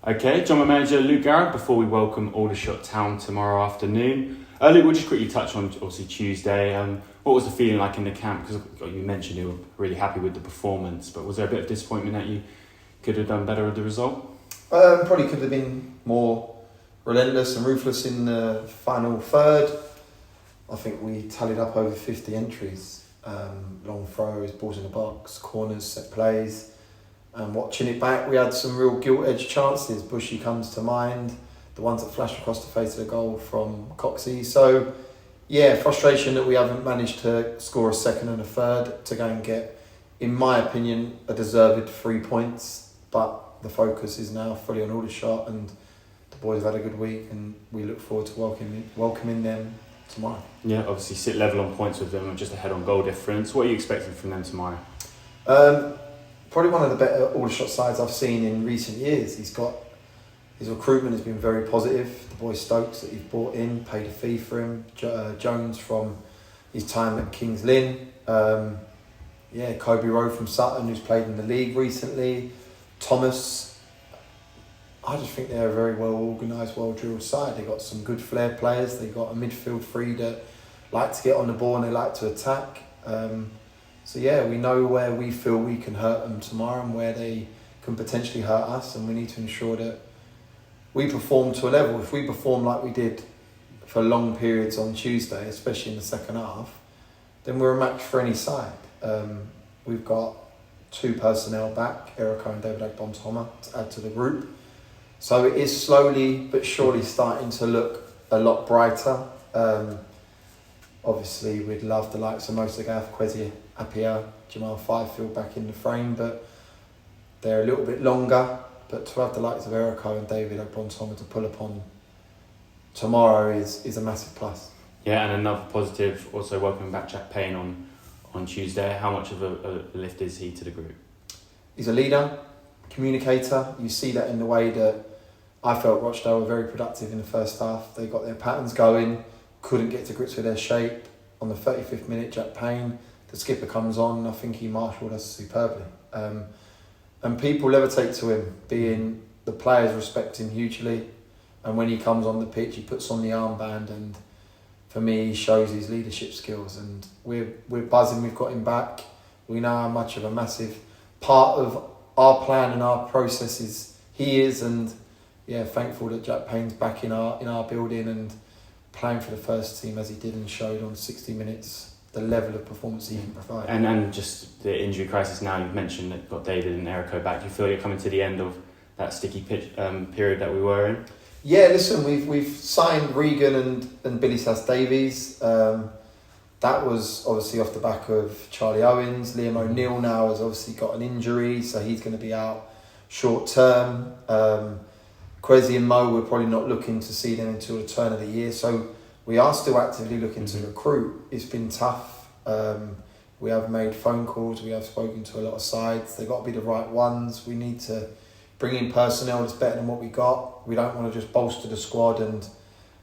Okay, join my manager Luke Garrard before we welcome Aldershot Town tomorrow afternoon. Luke, we'll just quickly touch on obviously Tuesday. What was the feeling like in the camp? Because you mentioned you were really happy with the performance, but was there a bit of disappointment that you could have done better with the result? Probably could have been more relentless and ruthless in the final third. I think we tallied up over 50 entries. Long throws, balls in the box, corners, set plays. And watching it back, we had some real gilt-edged chances. Bushy comes to mind, the ones that flashed across the face of the goal from Coxey. So, yeah, frustration that we haven't managed to score a second and a third to go and get, in my opinion, a deserved 3 points. But the focus is now fully on Aldershot, and the boys have had a good week, and we look forward to welcoming them tomorrow. Yeah, obviously sit level on points with them, just ahead on goal difference. What are you expecting from them tomorrow? Probably one of the better Aldershot sides I've seen in recent years. His recruitment has been very positive. The boy Stokes that he's brought in, paid a fee for him. Jones from his time at Kings Lynn. Kobe Rowe from Sutton, who's played in the league recently. Thomas. I just think they're a very well organised, well drilled side. They've got some good flair players. They've got a midfield three that like to get on the ball and they like to attack. So yeah, we know where we feel we can hurt them tomorrow and where they can potentially hurt us, and we need to ensure that we perform to a level. If we perform like we did for long periods on Tuesday, especially in the second half, then we're a match for any side. We've got 2 personnel back, Erico and David Agbon-Thomas, to add to the group. So it is slowly but surely starting to look a lot brighter. Obviously, we'd love the likes of Mosagath, Kwesi Appiah, Jamal Fifield back in the frame, but they're a little bit longer. But to have the likes of Erico and David Agbon-Thomas to pull upon tomorrow is a massive plus. Yeah, and another positive, also welcoming back Jack Payne on Tuesday. How much of a lift is he to the group? He's a leader, communicator. You see that in the way that I felt Rochdale were very productive in the first half. They got their patterns going, couldn't get to grips with their shape. On the 35th minute, Jack Payne, the skipper, comes on. I think he marshalled us superbly. And people levitate to him, being the players respect him hugely. And when he comes on the pitch, he puts on the armband, and for me, he shows his leadership skills. And we're buzzing we've got him back. We know how much of a massive part of our plan and our processes he is, and yeah, thankful that Jack Payne's back in our building and playing for the first team as he did and showed on 60 minutes the level of performance he can provide. And just the injury crisis now, you've mentioned that you've got David and Erico back. Do you feel you're coming to the end of that sticky period that we were in? Yeah, listen, we've signed Regan and Billy Sass-Davies. That was obviously off the back of Charlie Owens. Liam O'Neill now has obviously got an injury, so he's going to be out short term. Kwesi and Mo, we're probably not looking to see them until the turn of the year. So we are still actively looking to recruit. It's been tough. We have made phone calls. We have spoken to a lot of sides. They've got to be the right ones. We need to bring in personnel that's better than what we got. We don't want to just bolster the squad and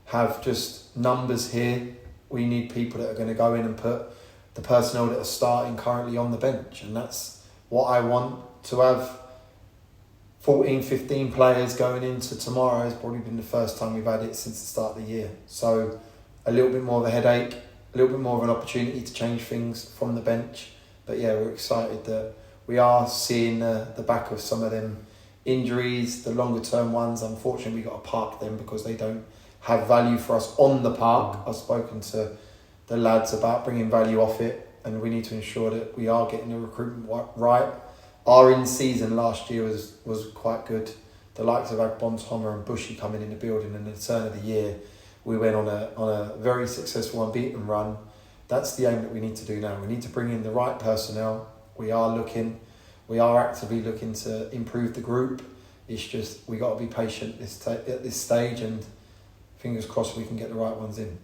have just numbers here. We need people that are going to go in and put the personnel that are starting currently on the bench. And that's what I want. To have 14, 15 players going into tomorrow has probably been the first time we've had it since the start of the year. So a little bit more of a headache, a little bit more of an opportunity to change things from the bench. But yeah, we're excited that we are seeing the back of some of them injuries, the longer term ones. Unfortunately, we've got to park them because they don't have value for us on the park. I've spoken to the lads about bringing value off it, and we need to ensure that we are getting the recruitment right. Our in-season last year was quite good. The likes of Agbon-Thomas and Bushy coming in the building, and at the turn of the year, we went on a very successful unbeaten run. That's the aim that we need to do now. We need to bring in the right personnel. We are actively looking to improve the group. It's just we got to be patient at this stage, and fingers crossed we can get the right ones in.